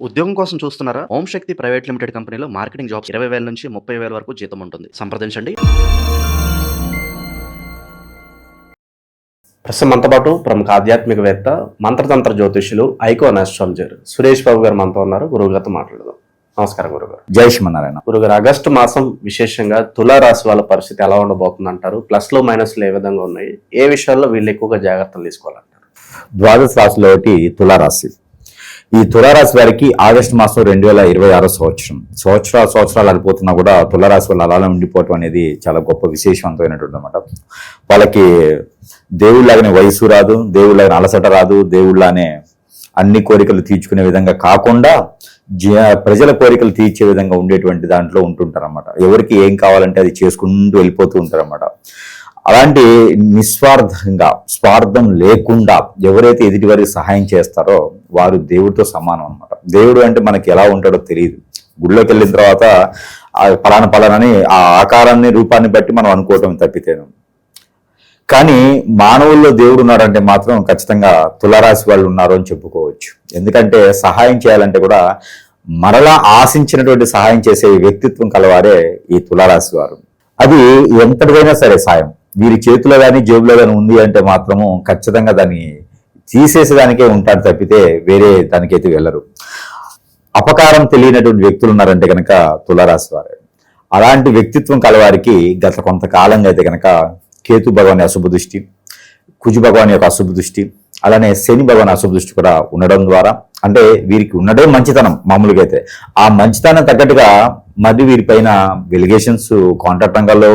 ఉద్యోగం కోసం చూస్తున్నారా? ఓం శక్తి ప్రైవేట్ లిమిటెడ్ కంపెనీలో మార్కెటింగ్ జాబ్స్ 20,000 నుంచి 30,000 వరకు జీతం ఉంటుంది. సంప్రదించండి. ప్రస్తుతం మనతో పాటు ప్రముఖ ఆధ్యాత్మికవేత్త, మంత్రతంత్ర జ్యోతిష్యులు, ఐకాన్ ఆస్ట్రాలజర్ సురేష్ బాబు గారు మనతో ఉన్నారు. గురువుగారితో మాట్లాడదాం. నమస్కారం గురుగారు. జై శ్రీమన్నారాయణ. గురుగారు, ఆగస్టు మాసం విశేషంగా తులారాశి వాళ్ళ పరిస్థితి ఎలా ఉండబోతుంది అంటారు? ప్లస్లు మైనస్లు ఏ విధంగా ఉన్నాయి? ఏ విషయాల్లో వీళ్ళు ఎక్కువగా జాగ్రత్తలు తీసుకోవాలంటారు? ద్వాదశ రాశిలో ఒకటి తులారాశి. ఈ తులారాశి వారికి ఆగస్టు మాసం 2026 సంవత్సరాలు అనిపోతున్నా కూడా తులారాశి వాళ్ళు అలానే ఉండిపోవటం అనేది చాలా గొప్ప విశేషవంతమైనటువంటి అనమాట. వాళ్ళకి దేవుళ్ళలాగానే వయసు రాదు, దేవుళ్ళలాగానే అలసట రాదు, దేవుళ్ళనే అన్ని కోరికలు తీర్చుకునే విధంగా కాకుండా ప్రజల కోరికలు తీర్చే విధంగా ఉండేటువంటి దాంట్లో ఉంటుంటారన్నమాట. ఎవరికి ఏం కావాలంటే అది చేసుకుంటూ వెళ్ళిపోతూ ఉంటారన్నమాట. అలాంటి నిస్వార్థంగా, స్వార్థం లేకుండా ఎవరైతే ఎదుటి వారికి సహాయం చేస్తారో వారు దేవుడితో సమానం అనమాట. దేవుడు అంటే మనకి ఎలా ఉంటాడో తెలియదు. గుడిలోకి వెళ్ళిన తర్వాత పలానని ఆ ఆకారాన్ని, రూపాన్ని బట్టి మనం అనుకోవటం తప్పితేను. కానీ మానవుల్లో దేవుడు ఉన్నాడంటే మాత్రం ఖచ్చితంగా తులారాశి వాళ్ళు ఉన్నారు అని చెప్పుకోవచ్చు. ఎందుకంటే సహాయం చేయాలంటే కూడా మరలా ఆశించినటువంటి సహాయం చేసే వ్యక్తిత్వం కలవారే ఈ తులారాశి వారు. అది ఎంతటిదైనా సరే సాయం వీరి చేతిలో కానీ జేబులో కానీ ఉంది అంటే మాత్రము ఖచ్చితంగా దాన్ని తీసేసేదానికే ఉంటాడు తప్పితే వేరే దానికైతే వెళ్ళరు. అపకారం తెలియనటువంటి వ్యక్తులు ఉన్నారంటే కనుక తులారాశి వారే. అలాంటి వ్యక్తిత్వం కలవారికి గత కొంతకాలంగా అయితే కనుక కేతు భగవాన్ అశుభ దృష్టి, కుజు భగవాన్ యొక్క అశుభ దృష్టి, అలానే శని భగవాన్ అశుభ దృష్టి కూడా ఉండడం ద్వారా, అంటే వీరికి ఉన్నదే మంచితనం మామూలుగా అయితే, ఆ మంచితనం తగ్గట్టుగా మరి వీరిపైన వెలిగేషన్స్, కాంట్రాక్ట్ రంగాల్లో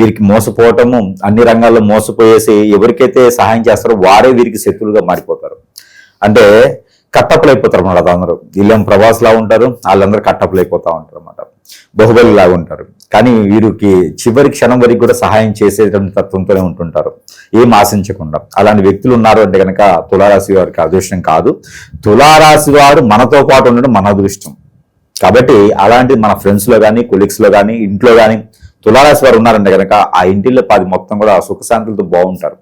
వీరికి మోసపోవటము, అన్ని రంగాల్లో మోసపోయేసి ఎవరికైతే సహాయం చేస్తారో వారే వీరికి శత్రువులుగా మారిపోతారు. అంటే కట్టప్పులు అయిపోతారు అన్నమాట. అందరూ వీళ్ళేం ప్రభాస్లా ఉంటారు, వాళ్ళందరూ కట్టప్పులు అయిపోతూ ఉంటారు అన్నమాట. బాహుబలి లాగా ఉంటారు. కానీ వీరికి చివరి క్షణం వరకు కూడా సహాయం చేసేటువంటి తత్వంతోనే ఉంటుంటారు, ఏం ఆశించకుండా. అలాంటి వ్యక్తులు ఉన్నారు అంటే కనుక తులారాశి వారికి అదృష్టం కాదు. తులారాశి వారు మనతో పాటు ఉండడం మన అదృష్టం. కాబట్టి అలాంటి మన ఫ్రెండ్స్లో కానీ, కొలీగ్స్లో కానీ, ఇంట్లో కానీ తులారాశి వారు ఉన్నారంటే కనుక ఆ ఇంటిలో మొత్తం కూడా సుఖశాంతులతో బాగుంటారు.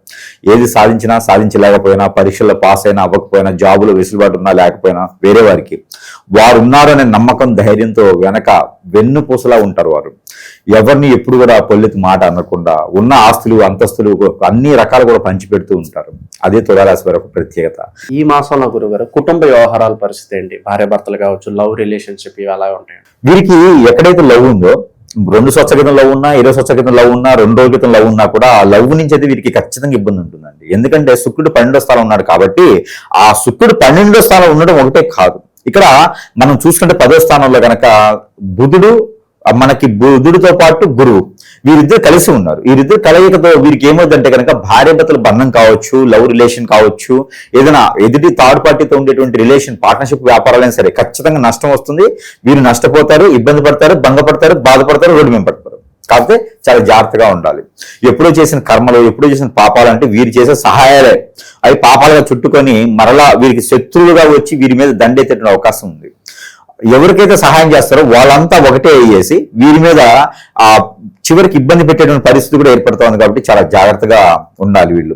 ఏది సాధించినా, సాధించలేకపోయినా, పరీక్షల్లో పాస్ అయినా అవ్వకపోయినా, జాబులో వెసులుబాటు ఉన్నా లేకపోయినా వేరే వారికి వారు ఉన్నారు అనే నమ్మకం, ధైర్యంతో వెన్నుపూసలా ఉంటారు వారు. ఎవరిని ఎప్పుడు కూడా పొల్లెత్తి మాట అనకుండా ఉన్న ఆస్తులు, అంతస్తులు అన్ని రకాలు కూడా పంచిపెడుతూ ఉంటారు. అదే తులారాశి వారి ఒక ప్రత్యేకత. ఈ మాసంలో గురుగారు కుటుంబ వ్యవహారాల పరిస్థితి ఏంటి? భార్య భర్తలు కావచ్చు, లవ్ రిలేషన్షిప్ ఇవి అలా ఉంటాయి. వీరికి ఎక్కడైతే లవ్ ఉందో, 2 సంవత్సరాల క్రితం లవ్ ఉన్నా, 20 సంవత్సరాల క్రితం లవ్ ఉన్నా, 2 రోజుల క్రితం లవ్ ఉన్నా కూడా ఆ లవ్ నుంచి అయితే వీరికి ఖచ్చితంగా ఇబ్బంది ఉంటుందండి. ఎందుకంటే శుక్రుడు 12వ స్థానం ఉన్నాడు కాబట్టి ఆ శుక్రుడు 12వ స్థానం ఉండడం ఒకటే కాదు. ఇక్కడ మనం చూసుకుంటే 10వ స్థానంలో కనుక బుధుడితో పాటు గురువు, వీరిద్దరు కలిసి ఉన్నారు. వీరిద్దరు కలయికతో వీరికి ఏమవుతుందంటే కనుక భార్యాభర్తల బంధం కావచ్చు, లవ్ రిలేషన్ కావచ్చు, ఏదైనా ఎదుటి థర్డ్ పార్టీతో ఉండేటువంటి రిలేషన్, పార్ట్నర్షిప్, వ్యాపారాలైనా సరే ఖచ్చితంగా నష్టం వస్తుంది. వీరు నష్టపోతారు, ఇబ్బంది పడతారు, భంగపడతారు, బాధపడతారు, రోడ్డు మీద పడతారు. కాకపోతే చాలా జాగ్రత్తగా ఉండాలి. ఎప్పుడో చేసిన కర్మలు, ఎప్పుడో చేసిన పాపాలు అంటే వీరు చేసే సహాయాలే అవి పాపాలుగా చుట్టుకొని మరలా వీరికి శత్రువులుగా వచ్చి వీరి మీద దండెత్తే అవకాశం ఉంది. ఎవరికైతే సహాయం చేస్తారో వాళ్ళంతా ఒకటే అయ్యేసి వీరి మీద ఆ చివరికి ఇబ్బంది పెట్టేటువంటి పరిస్థితి కూడా ఏర్పడుతూ ఉంది. కాబట్టి చాలా జాగ్రత్తగా ఉండాలి. వీళ్ళు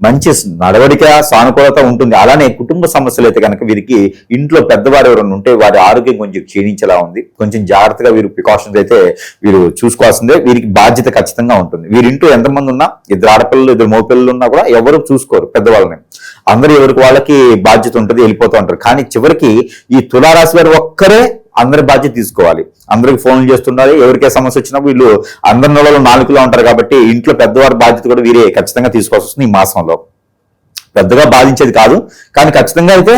మంచి నడవడిక, సానుకూలత ఉంటుంది. అలానే కుటుంబ సమస్యలు అయితే కనుక వీరికి ఇంట్లో పెద్దవారు ఎవరైనా ఉంటే వారి ఆరోగ్యం కొంచెం క్షీణించేలా ఉంది. కొంచెం జాగ్రత్తగా వీరు ప్రికాషన్స్ అయితే వీరు చూసుకోవాల్సిందే. వీరికి బాధ్యత ఖచ్చితంగా ఉంటుంది. వీరింటూ ఎంతమంది ఉన్నా, 2 ఆడపిల్లలు 2 మగపిల్లలు ఉన్నా కూడా ఎవరు చూసుకోరు పెద్దవాళ్ళని. అందరూ ఎవరికి వాళ్ళకి బాధ్యత ఉంటుంది, వెళ్ళిపోతూ ఉంటారు. కానీ చివరికి ఈ తులారాశి వారు ఒక్కరే అందరి బాధ్యత తీసుకోవాలి. అందరికి ఫోన్లు చేస్తుండాలి. ఎవరికే సమస్య వచ్చినా వీళ్ళు అందరి నెలలో 4 ఉంటారు కాబట్టి ఇంట్లో పెద్దవారి బాధ్యత కూడా వీరే ఖచ్చితంగా తీసుకోవాల్సి వస్తుంది. ఈ మాసంలో పెద్దగా బాధించేది కాదు, కానీ ఖచ్చితంగా అయితే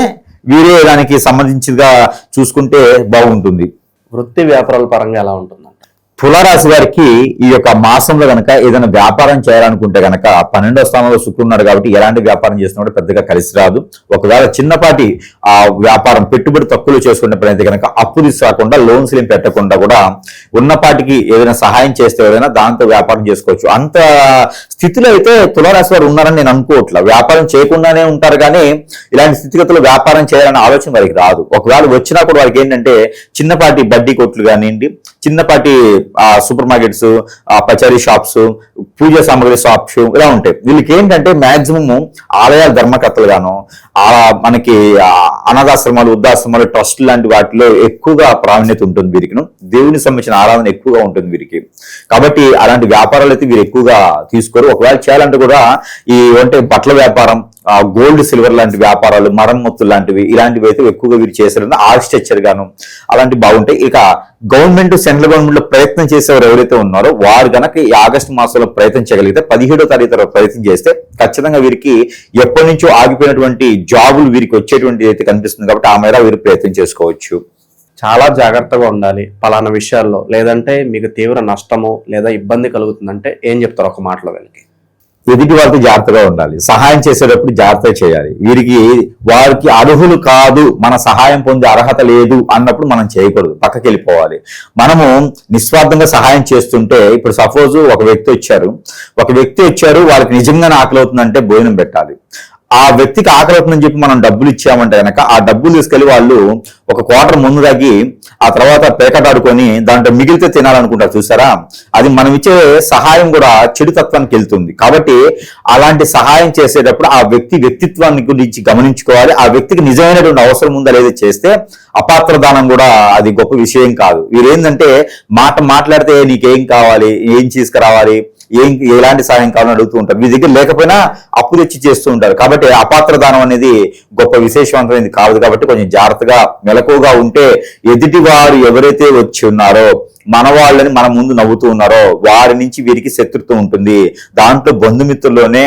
వీరే దానికి సంబంధించిగా చూసుకుంటే బాగుంటుంది. వృత్తి వ్యాపారాల పరంగా ఎలా ఉంటుంది? తులారాశి వారికి ఈ యొక్క మాసంలో కనుక ఏదైనా వ్యాపారం చేయాలనుకుంటే కనుక 12వ స్థానంలో శుక్రుడు ఉన్నాడు కాబట్టి ఎలాంటి వ్యాపారం చేసినా కూడా పెద్దగా కలిసి రాదు. ఒకవేళ చిన్నపాటి ఆ వ్యాపారం పెట్టుబడి తక్కువలో చేసుకున్నప్పుడైతే కనుక అప్పు తీసుకోకుండా, లోన్స్ ఏం పెట్టకుండా కూడా ఉన్నపాటికి ఏదైనా సహాయం చేస్తే ఎవరైనా దాంతో వ్యాపారం చేసుకోవచ్చు. అంత స్థితిలో అయితే తులారాశి వారు ఉన్నారని నేను అనుకోవట్లా. వ్యాపారం చేయకుండానే ఉంటారు, కానీ ఇలాంటి స్థితిగతులు వ్యాపారం చేయాలనే ఆలోచన వారికి రాదు. ఒకవేళ వచ్చినా కూడా వారికి ఏంటంటే చిన్నపాటి బడ్డీ కొట్లు కానివ్వండి, చిన్నపాటి సూపర్ మార్కెట్స్, పచారీ షాప్స్, పూజా సామాగ్రి షాప్స్ ఇలా ఉంటాయి. వీళ్ళకి ఏంటంటే మాక్సిమం ఆలయాల ధర్మకర్తలు గాను, మనకి అనాథాశ్రమాలు, వృద్ధాశ్రమాలు, ట్రస్ట్ లాంటి వాటిలో ఎక్కువగా ప్రావీణ్యత ఉంటుంది వీరికి. దేవునికి సంబంధించిన ఆరాధన ఎక్కువగా ఉంటుంది వీరికి. కాబట్టి అలాంటి వ్యాపారాలు అయితే వీరు ఎక్కువగా తీసుకోరు. ఒకవేళ చేయాలంటే కూడా ఈ అంటే బట్టల వ్యాపారం, గోల్డ్ సిల్వర్ లాంటి వ్యాపారాలు, మరమ్మతులు లాంటివి ఇలాంటివి అయితే ఎక్కువగా వీరు చేశారు. ఆర్కిటెక్చర్ గాను అలాంటివి బాగుంటాయి. ఇక గవర్నమెంట్, సెంట్రల్ గవర్నమెంట్ లో ప్రయత్నం చేసేవారు ఎవరైతే ఉన్నారో వారు గనక ఈ ఆగస్టు మాసంలో ప్రయత్నం చేయగలిగితే 17వ తారీఖు తర్వాత ప్రయత్నం చేస్తే ఖచ్చితంగా వీరికి ఎప్పటి నుంచో ఆగిపోయినటువంటి జాబులు వీరికి వచ్చేటువంటి అయితే కనిపిస్తుంది. కాబట్టి ఆ మేర వీరు ప్రయత్నం చేసుకోవచ్చు. చాలా జాగ్రత్తగా ఉండాలి పలానా విషయాల్లో, లేదంటే మీకు తీవ్ర నష్టము లేదా ఇబ్బంది కలుగుతుందంటే ఏం చెప్తారు ఒక మాటలో వీళ్ళకి? ఎదుటి వారితో జాగ్రత్తగా ఉండాలి. సహాయం చేసేటప్పుడు జాగ్రత్తగా చేయాలి. వారికి అర్హులు కాదు, మన సహాయం పొందే అర్హత లేదు అన్నప్పుడు మనం చేయకూడదు, పక్కకి వెళ్ళిపోవాలి. మనము నిస్వార్థంగా సహాయం చేస్తుంటే, ఇప్పుడు సపోజ్ ఒక వ్యక్తి వచ్చారు, వాళ్ళకి నిజంగానే ఆకలి అవుతుందంటే భోజనం పెట్టాలి. ఆ వ్యక్తికి ఆకలి అవుతుందని చెప్పి మనం డబ్బులు ఇచ్చామంటే కనుక ఆ డబ్బులు తీసుకెళ్లి వాళ్ళు ఒక క్వార్టర్ ముందు తగ్గి ఆ తర్వాత పేకటాడుకొని దాంట్లో మిగిలితే తినాలనుకుంటారు చూసారా, అది మనం ఇచ్చే సహాయం కూడా చెడు తత్వానికి వెళ్తుంది. కాబట్టి అలాంటి సహాయం చేసేటప్పుడు ఆ వ్యక్తిత్వాన్ని గురించి గమనించుకోవాలి. ఆ వ్యక్తికి నిజమైనటువంటి అవసరం ఉందా లేదా చేస్తే అపాత్ర దానం కూడా అది గొప్ప విషయం కాదు. వీరేంటంటే మాట్లాడితే నీకేం కావాలి, ఏం తీసుకురావాలి, ఎలాంటి సహాయం కావాలని అడుగుతూ ఉంటారు. మీ దగ్గర లేకపోయినా అప్పు తెచ్చి చేస్తూ ఉంటారు. కాబట్టి అపాత్ర దానం అనేది గొప్ప విశేషవంతమైనది కాదు. కాబట్టి కొంచెం జాగ్రత్తగా మెలకువగా ఉంటే ఎదుటి వారు ఎవరైతే వచ్చి ఉన్నారో, మన వాళ్ళని మన ముందు నవ్వుతూ ఉన్నారో వారి నుంచి వీరికి శత్రుత్వం ఉంటుంది. దాంట్లో బంధుమిత్రుల్లోనే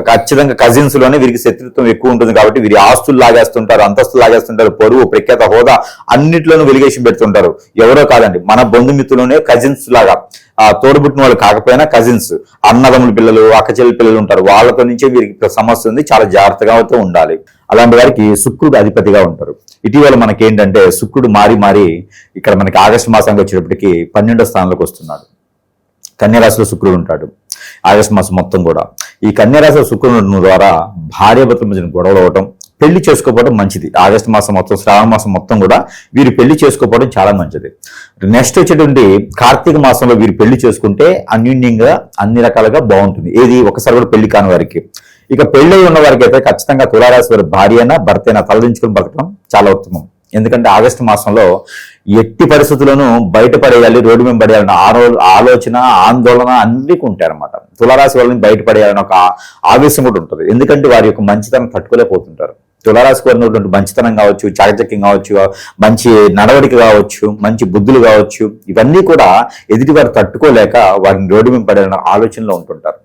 ఖచ్చితంగా కజిన్స్ లోనే వీరికి శత్రుత్వం ఎక్కువ ఉంటుంది. కాబట్టి వీరి ఆస్తులు లాగేస్తుంటారు, అంతస్తులు లాగేస్తుంటారు, పరువు, ప్రఖ్యాత, హోదా అన్నిట్లోనూ వెలిగేషన్ పెడుతుంటారు. ఎవరో కాదండి, మన బంధుమిత్రులోనే కజిన్స్ లాగా, తోడుబుట్టిన వాళ్ళు కాకపోయినా కజిన్స్, అన్నదమ్ముల పిల్లలు, అక్కచెల్లి పిల్లలు ఉంటారు. వాళ్ళతో నుంచే వీరికి సమస్య ఉంది. చాలా జాగ్రత్తగా ఉండాలి. అలాంటి వారికి శుక్రుడు అధిపతిగా ఉంటారు. ఇటీవల మనకేంటంటే శుక్రుడు మారి ఇక్కడ మనకి ఆగస్టు మాసానికి వచ్చేటప్పటికి 12వ స్థానంలోకి వస్తున్నాడు. కన్యరాశిలో శుక్రుడు ఉంటాడు ఆగస్టు మాసం మొత్తం కూడా. ఈ కన్యరాశిలో శుక్రుడు ద్వారా భార్యాభర్తల మధ్యన గొడవలు అవటం, పెళ్లి చేసుకోకపోవడం మంచిది. ఆగస్టు మాసం మొత్తం, శ్రావణ మాసం మొత్తం కూడా వీరు పెళ్లి చేసుకోకపోవడం చాలా మంచిది. నెక్స్ట్ వచ్చేటువంటి కార్తీక మాసంలో వీరు పెళ్లి చేసుకుంటే అన్యూన్యంగా అన్ని రకాలుగా బాగుంటుంది. ఏది ఒకసారి కూడా పెళ్లి కాని వారికి. ఇక పెళ్ళై ఉన్న వారికి అయితే ఖచ్చితంగా తులారాశి వారి భార్య అయినా భర్త అయినా తలదించుకుని బతకడం చాలా ఉత్తమం. ఎందుకంటే ఆగస్టు మాసంలో ఎట్టి పరిస్థితుల్లోనూ బయటపడేయాలి, రోడ్డు మీద పడేయాలన్న ఆలోచన, ఆందోళన అన్నిటికీ ఉంటాయి అనమాట. తులారాశి వాళ్ళని బయటపడేయాలని ఒక ఆవేశం కూడా ఉంటుంది. ఎందుకంటే వారి యొక్క మంచితనం తట్టుకోలేకపోతుంటారు. తులారాశి వారిని ఉన్నటువంటి మంచితనం కావచ్చు, చాకచక్యం కావచ్చు, మంచి నడవడిక కావచ్చు, మంచి బుద్ధులు కావచ్చు, ఇవన్నీ కూడా ఎదుటి వారు తట్టుకోలేక వారిని రోడ్డు మీద పడేయాలన్న ఆలోచనలో ఉంటుంటారు.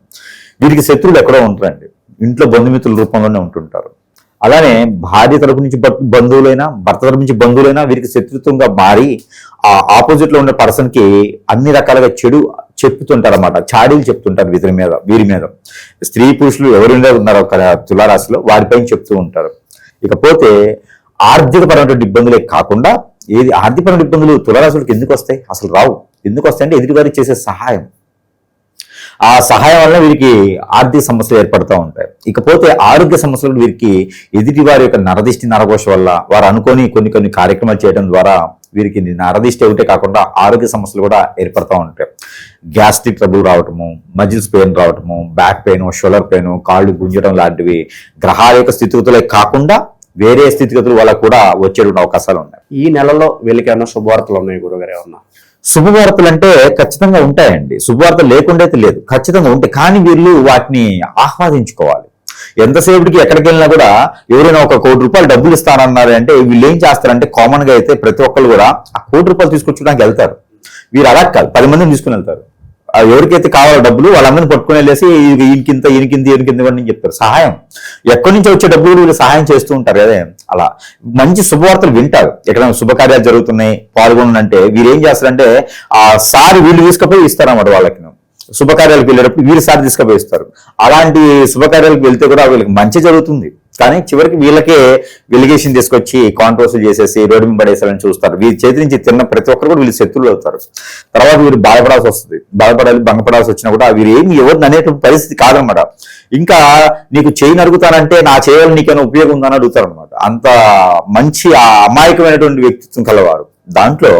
వీరికి శత్రువులు ఎక్కడో ఉంటారండి, ఇంట్లో బంధుమిత్రుల రూపంలోనే ఉంటుంటారు. అలానే భార్య తరపు నుంచి బంధువులైనా, భర్త తరపు నుంచి బంధువులైనా వీరికి శత్రుత్వంగా మారి ఆ ఆపోజిట్ లో ఉన్న పర్సన్ కి అన్ని రకాలుగా చెడు చెప్తుంటారు అన్నమాట. చాడీలు చెప్తుంటారు వీరి మీద. స్త్రీ పురుషులు ఎవరైనా ఉన్నారో తులారాశిలో వారిపైన చెప్తూ ఉంటారు. ఇకపోతే ఆర్థికపరమైన ఇబ్బందులే కాకుండా ఆర్థికపరమైన ఇబ్బందులు తులారాశులకు ఎందుకు వస్తాయి? అసలు రావు. ఎందుకు వస్తాయంటే ఎదుటి వారికి చేసే సహాయం, ఆ సహాయం వల్ల వీరికి ఆర్థిక సమస్యలు ఏర్పడుతూ ఉంటాయి. ఇకపోతే ఆరోగ్య సమస్యలు వీరికి ఎదుటి వారి యొక్క నరదిష్టి, నరఘోష వల్ల వారు అనుకోని కొన్ని కార్యక్రమాలు చేయడం ద్వారా వీరికి నరదిష్టి ఒకటే కాకుండా ఆరోగ్య సమస్యలు కూడా ఏర్పడుతూ ఉంటాయి. గ్యాస్ట్రిక్ ట్రబుల్ రావటము, మజిల్స్ పెయిన్ రావటము, బ్యాక్ పెయిన్, షోల్డర్ పెయిన్, కాళ్ళు గుంజడం లాంటివి గ్రహాల యొక్క స్థితిగతులే కాకుండా వేరే స్థితిగతుల వల్ల కూడా వచ్చేటువంటి అవకాశాలు ఉన్నాయి. ఈ నెలలో వీళ్ళకి ఏమన్నా శుభవార్తలు ఉన్నాయి గురుగారు? ఏమన్నా శుభవార్తలు అంటే ఖచ్చితంగా ఉంటాయండి. శుభవార్తలు లేకుండా అయితే లేదు, ఖచ్చితంగా ఉంటాయి. కానీ వీళ్ళు వాటిని ఆహ్వాదించుకోవాలి. ఎంతసేపటికి ఎక్కడికి వెళ్ళినా కూడా ఎవరైనా ఒక ₹1,00,00,000 డబ్బులు ఇస్తారన్నారు అంటే వీళ్ళు ఏం చేస్తారంటే, కామన్ గా అయితే ప్రతి ఒక్కరు కూడా ఆ ₹1,00,00,000 తీసుకొచ్చడానికి వెళ్తారు. వీరు అలా కాదు, 10 మందిని తీసుకుని వెళ్తారు. ఎవరికైతే కావాలో డబ్బులు వాళ్ళందరినీ పట్టుకుని వెళ్ళేసి ఈయనకింత అని చెప్తారు. సహాయం ఎక్కడి నుంచి వచ్చే డబ్బులు వీళ్ళు సహాయం చేస్తూ ఉంటారు కదా. అలా మంచి శుభవార్తలు వింటారు. ఎక్కడైనా శుభకార్యాలు జరుగుతున్నాయి పాల్గొనంటే వీరు ఏం చేస్తారంటే ఆ సారి వీళ్ళు తీసుకుపోయి ఇస్తారన్నమాట. వాళ్ళకి శుభకార్యాలకు వెళ్ళేటప్పుడు వీరు సారి తీసుకుపోయి ఇస్తారు. అలాంటి శుభకార్యాలకు వెళ్తే కూడా వీళ్ళకి మంచి జరుగుతుంది. కానీ చివరికి వీళ్ళకే వెలిగేషన్ తీసుకొచ్చి కాంట్రవర్సీ చేసేసి రోడ్డు మీద పడేసాలని చూస్తారు. వీరి చేతి నుంచి తిన్న ప్రతి ఒక్కరు కూడా వీళ్ళు శత్రువులు అవుతారు. తర్వాత వీరు బాధపడాల్సి వస్తుంది. భంగపడాల్సి వచ్చినా కూడా వీరు ఏమి ఎవరిని అనేటువంటి పరిస్థితి కాదనమాట. ఇంకా నీకు చేయి నరుగుతానంటే నా చేయవల్ల నీకేమైనా ఉపయోగం ఉందని అడుగుతారు అనమాట. అంత మంచి అమాయకమైనటువంటి వ్యక్తిత్వం కలవారు. దాంట్లో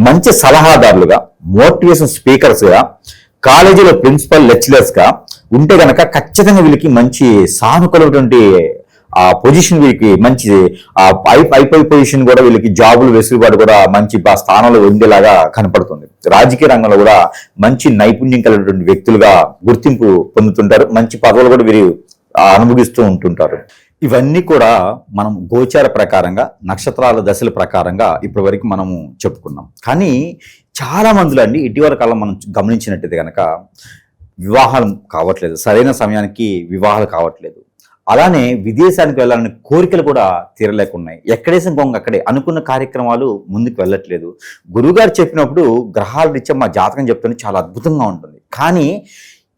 మంచి సలహాదారులుగా, మోటివేషన్ స్పీకర్స్ గా, కాలేజీలో ప్రిన్సిపల్ లెక్చరర్స్ గా ఉంటే గనక ఖచ్చితంగా వీళ్ళకి మంచి సానుకూలమైనటువంటి ఆ పొజిషన్, వీళ్ళకి మంచి ఐపై పొజిషన్ కూడా, వీళ్ళకి జాబులు వెసులుబాటు కూడా మంచి స్థానంలో ఉండేలాగా కనపడుతుంది. రాజకీయ రంగంలో కూడా మంచి నైపుణ్యం కలిగినటువంటి వ్యక్తులుగా గుర్తింపు పొందుతుంటారు. మంచి పదవులు కూడా వీరు అనుభవిస్తూ ఉంటుంటారు. ఇవన్నీ కూడా మనం గోచార ప్రకారంగా, నక్షత్రాల దశల ప్రకారంగా ఇప్పటి వరకు మనము చెప్పుకున్నాం. కానీ చాలా మందిలో అండి ఇటీవల కాలం మనం గమనించినట్టయితే కనుక వివాహాలు కావట్లేదు, సరైన సమయానికి వివాహాలు కావట్లేదు. అలానే విదేశానికి వెళ్ళాలనే కోరికలు కూడా తీరలేకున్నాయి. ఎక్కడేసిన గొంగ అక్కడే, అనుకున్న కార్యక్రమాలు ముందుకు వెళ్ళట్లేదు. గురువుగారు చెప్పినప్పుడు గ్రహాల రీత్యా మా జాతకం చెప్తుంటే చాలా అద్భుతంగా ఉంటుంది. కానీ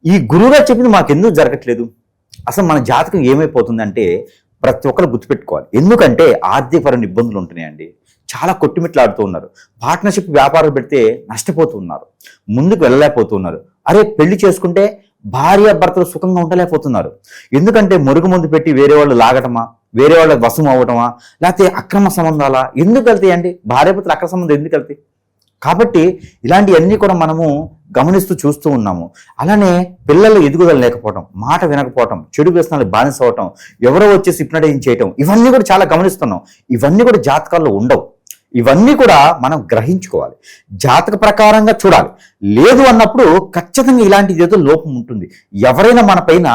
ఈ గురువుగారు చెప్పింది మాకెందుకు జరగట్లేదు? అసలు మన జాతకం ఏమైపోతుందంటే ప్రతి ఒక్కరు గుర్తుపెట్టుకోవాలి. ఎందుకంటే ఆర్థికపరమైన ఇబ్బందులు ఉంటున్నాయండి. చాలా కొట్టుమిట్లాడుతూ ఉన్నారు. పార్ట్నర్షిప్ వ్యాపారం పెడితే నష్టపోతూ ఉన్నారు, ముందుకు వెళ్ళలేకపోతున్నారు. అరే పెళ్లి చేసుకుంటే భార్య భర్తలు సుఖంగా ఉండలేకపోతున్నారు. ఎందుకంటే మురుగు ముందు పెట్టి వేరే వాళ్ళు లాగటమా, వేరే వాళ్ళ వశం అవ్వటమా, లేకపోతే అక్రమ సంబంధాలా? ఎందుకు వెళ్తాయండి? భార్యాభర్తలు అక్రమ సంబంధం ఎందుకు వెళ్తాయి? కాబట్టి ఇలాంటివన్నీ కూడా మనము గమనిస్తూ చూస్తూ ఉన్నాము. అలానే పిల్లలు ఎదుగుదల లేకపోవటం, మాట వినకపోవటం, చెడు వ్యసనాలకు బానిస అవ్వటం, ఎవరో వచ్చేసి హిప్నటైజ్ చేయటం, ఇవన్నీ కూడా చాలా గమనిస్తున్నాం. ఇవన్నీ కూడా జాతకాల్లో ఉండవు. ఇవన్నీ కూడా మనం గ్రహించుకోవాలి, జాతక ప్రకారంగా చూడాలి. లేదు అన్నప్పుడు ఖచ్చితంగా ఇలాంటి ఏదో లోపం ఉంటుంది. ఎవరైనా మన పైన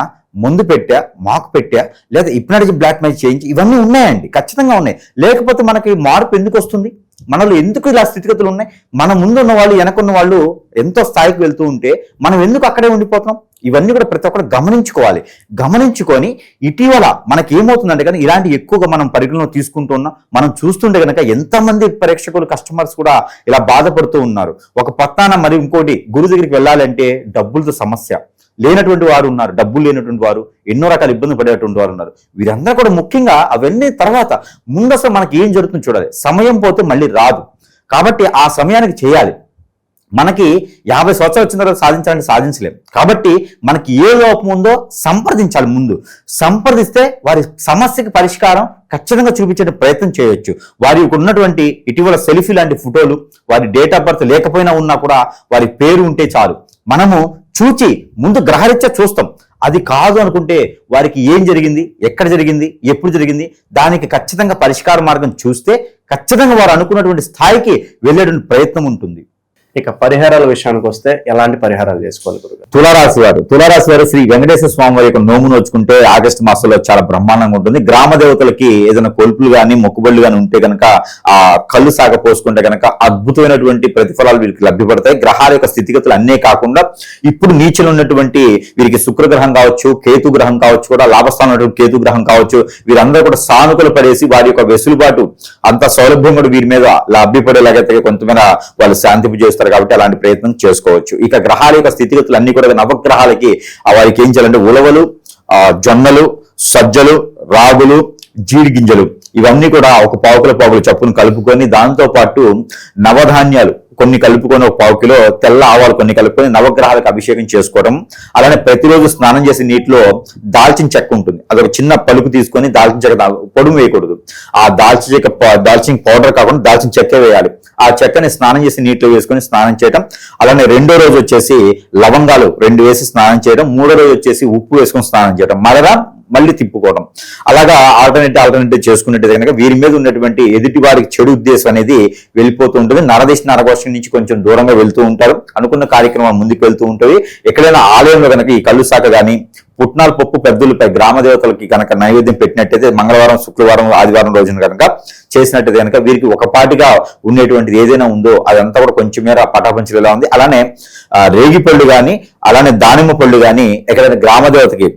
ముందు పెట్టా, మాకు పెట్టా, లేదా హిప్నటైజ్ బ్లాక్ మెయిల్ చేయించి, ఇవన్నీ ఉన్నాయండి, ఖచ్చితంగా ఉన్నాయి. లేకపోతే మనకి మార్పు ఎందుకు వస్తుంది? మనలో ఎందుకు ఇలా స్థితిగతులు ఉన్నాయి? మన ముందు ఉన్న వాళ్ళు, వెనకున్న వాళ్ళు ఎంతో స్థాయికి వెళ్తూ ఉంటే మనం ఎందుకు అక్కడే ఉండిపోతున్నాం? ఇవన్నీ కూడా ప్రతి ఒక్కరు గమనించుకోవాలి. గమనించుకొని ఇటీవల మనకి ఏమవుతుందంటే కానీ ఇలాంటి ఎక్కువగా మనం పరిగణలో తీసుకుంటూ ఉన్నాం. మనం చూస్తుంటే కనుక ఎంతమంది ప్రేక్షకులు, కస్టమర్స్ కూడా ఇలా బాధపడుతూ ఉన్నారు. ఒక పత్తాన మరి ఇంకోటి, గురువు దగ్గరికి వెళ్ళాలంటే డబ్బులతో సమస్య, లేనటువంటి వారు ఉన్నారు, డబ్బులు లేనటువంటి వారు, ఎన్నో రకాల ఇబ్బంది పడేటువంటి వారు ఉన్నారు. వీరందరూ కూడా ముఖ్యంగా అవన్నీ తర్వాత ముందు అసలు మనకి ఏం జరుగుతుందో చూడాలి. సమయం పోతే మళ్ళీ రాదు కాబట్టి ఆ సమయానికి చేయాలి. మనకి 50 సంవత్సరాలు వచ్చిన తర్వాత సాధించాలంటే సాధించలేం. కాబట్టి మనకి ఏ లోపం ఉందో సంప్రదించాలి. ముందు సంప్రదిస్తే వారి సమస్యకి పరిష్కారం ఖచ్చితంగా చూపించే ప్రయత్నం చేయొచ్చు. వారికి ఉన్నటువంటి ఇటీవల సెల్ఫీ లాంటి ఫోటోలు, వారి డేట్ ఆఫ్ బర్త్ లేకపోయినా ఉన్నా కూడా వారి పేరు ఉంటే చాలు, మనము చూచి ముందు గ్రహరీత్యా చూస్తాం. అది కాదు అనుకుంటే వారికి ఏం జరిగింది, ఎక్కడ జరిగింది, ఎప్పుడు జరిగింది, దానికి ఖచ్చితంగా పరిష్కార మార్గం చూస్తే ఖచ్చితంగా వారు అనుకున్నటువంటి స్థాయికి వెళ్ళేటువంటి ప్రయత్నం ఉంటుంది. ఇక పరిహారాల విషయానికి వస్తే ఎలాంటి పరిహారాలు చేసుకోవాలి గురుగారు? తులారాశి వారు శ్రీ వెంకటేశ్వర స్వామి వారి యొక్క నోము నోచుకుంటే ఆగస్టు మాసంలో చాలా బ్రహ్మాండంగా ఉంటుంది. గ్రామ దేవతలకి ఏదైనా కొలుపులు కానీ మొక్కుబళ్ళు కానీ ఉంటే కనుక ఆ కళ్ళు సాగ పోసుకుంటే కనుక అద్భుతమైనటువంటి ప్రతిఫలాలు వీరికి లభ్యపడతాయి. గ్రహాల యొక్క స్థితిగతులు అన్నే కాకుండా ఇప్పుడు నీచలు ఉన్నటువంటి వీరికి శుక్రగ్రహం కావచ్చు, కేతు గ్రహం కావచ్చు, కూడా లాభస్థానం ఉన్నటువంటి కేతు గ్రహం కావచ్చు, వీరందరూ కూడా సానుకూల పడేసి వారి యొక్క వెసులుబాటు అంత సౌలభ్యం కూడా వీరి మీద లభ్యపడేలాగైతే కొంతమంది వాళ్ళు శాంతింపు చేస్తారు. కాబట్టి అలాంటి ప్రయత్నం చేసుకోవచ్చు. ఇక గ్రహాల యొక్క స్థితిగతులు అన్ని కూడా నవగ్రహాలకి వారికి ఏం చేయాలంటే ఉలవలు, జొన్నలు, సజ్జలు, రాగులు, జీడి గింజలు ఇవన్నీ కూడా ఒక పావుకుల చప్పును కలుపుకొని, దాంతో పాటు నవధాన్యాలు కొన్ని కలుపుకొని, ఒక 1 కిలో తెల్ల ఆవాలు కొన్ని కలుపుకొని నవగ్రహాలకు అభిషేకం చేసుకోవడం. అలానే ప్రతిరోజు స్నానం చేసే నీటిలో దాల్చిన చెక్క ఉంటుంది, అదొక చిన్న పలుకు తీసుకొని, దాల్చిన చెక్క పొడుము వేయకూడదు, ఆ దాల్చిన పౌడర్ కాకుండా దాల్చిన చెక్క వేయాలి. ఆ చెక్కని స్నానం చేసి నీటిలో వేసుకొని స్నానం చేయడం. అలానే 2వ రోజు వచ్చేసి లవంగాలు 2 వేసి స్నానం చేయడం. 3వ రోజు వచ్చేసి ఉప్పు వేసుకొని స్నానం చేయడం. మళ్ళీ తిప్పుకోవడం. అలాగా ఆల్టర్నేటివ్ చేసుకున్నట్టు కనుక వీరి మీద ఉన్నటువంటి ఎదుటి వారికి చెడు ఉద్దేశం అనేది వెళ్ళిపోతూ ఉంటుంది. నరదిశ నరగోషం నుంచి కొంచెం దూరంగా వెళ్తూ ఉంటారు. అనుకున్న కార్యక్రమాలు ముందుకు వెళ్తూ ఉంటుంది. ఎక్కడైనా ఆలయంలో కనుక ఈ కళ్ళు శాఖ కానీ పుట్నాల పప్పు పెద్దలపై గ్రామ దేవతలకి కనుక నైవేద్యం పెట్టినట్టయితే మంగళవారం, శుక్రవారం, ఆదివారం రోజున కనుక చేసినట్టయితే కనుక వీరికి ఒకపాటిగా ఉండేటువంటిది ఏదైనా ఉందో అదంతా కూడా కొంచెం మేర పటాపంచలేలా ఉంది. అలానే రేగి పళ్ళు కానీ, అలానే దానిమ్మ పళ్ళు కానీ ఎక్కడైనా గ్రామ దేవతకి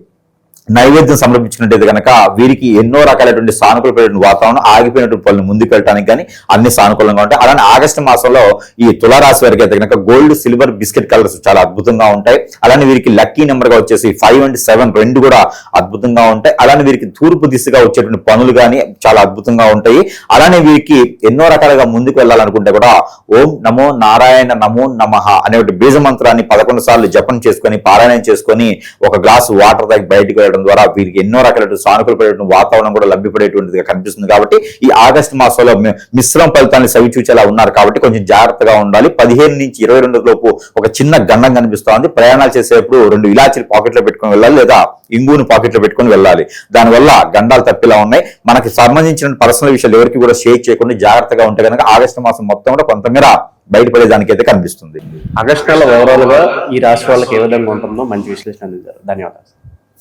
నైవేద్యం సమర్పించినట్టయితే కనుక వీరికి ఎన్నో రకాలైనటువంటి సానుకూలమైనటువంటి వాతావరణం, ఆగిపోయినటువంటి పనులు ముందుకు వెళ్ళడానికి కానీ అన్ని సానుకూలంగా ఉంటాయి. అలానే ఆగస్టు మాసంలో ఈ తులారాశి వారికి అయితే కనుక గోల్డ్, సిల్వర్, బిస్కెట్ కలర్స్ చాలా అద్భుతంగా ఉంటాయి. అలానే వీరికి లక్కీ నెంబర్ గా వచ్చేసి 5 and 7 రెండు కూడా అద్భుతంగా ఉంటాయి. అలానే వీరికి తూర్పు దిశగా వచ్చేటువంటి పనులు కానీ చాలా అద్భుతంగా ఉంటాయి. అలానే వీరికి ఎన్నో రకాలుగా ముందుకు వెళ్ళాలనుకుంటే కూడా ఓం నమో నారాయణ నమో నమః అనే బీజ మంత్రాన్ని 11 సార్లు జపం చేసుకొని పారాయణం చేసుకొని ఒక గ్లాసు వాటర్ తాగి బయటకు వెళ్ళడం ద్వారా వీరికి ఎన్నో రకాల సానుకూలపడేటువంటి వాతావరణం కూడా లభ్యపడేటువంటిదిగా కనిపిస్తుంది. కాబట్టి ఈ ఆగస్టు మాసంలో మిశ్రమ ఫలితాన్ని సవిచూచేలా ఉన్నారు కాబట్టి కొంచెం జాగ్రత్తగా ఉండాలి. 15 నుంచి 22 లోపు ఒక చిన్న గండం కనిపిస్తోంది. ప్రయాణాలు చేసేటప్పుడు 2 ఇలాచీలు పాకెట్లో పెట్టుకొని వెళ్ళాలి, లేదా ఇంగుని పాకెట్లో పెట్టుకొని వెళ్ళాలి. దానివల్ల గండాలు తప్పిలా ఉన్నాయి. మనకి సంబంధించిన పర్సనల్ విషయాలు ఎవరికి కూడా షేర్ చేయకుండా జాగ్రత్తగా ఉంటే కనుక ఆగస్టు మాసం మొత్తం కూడా కొంతమేర బయటపడేదానికైతే కనిపిస్తుంది. ఆగస్టు నెల ఓవరాల్ గా ఈ రాశి వాళ్ళకి ఏ విధంగా ఉంటుందో మంచి విశ్లేషణ అందించారు. ధన్యవాదాలు.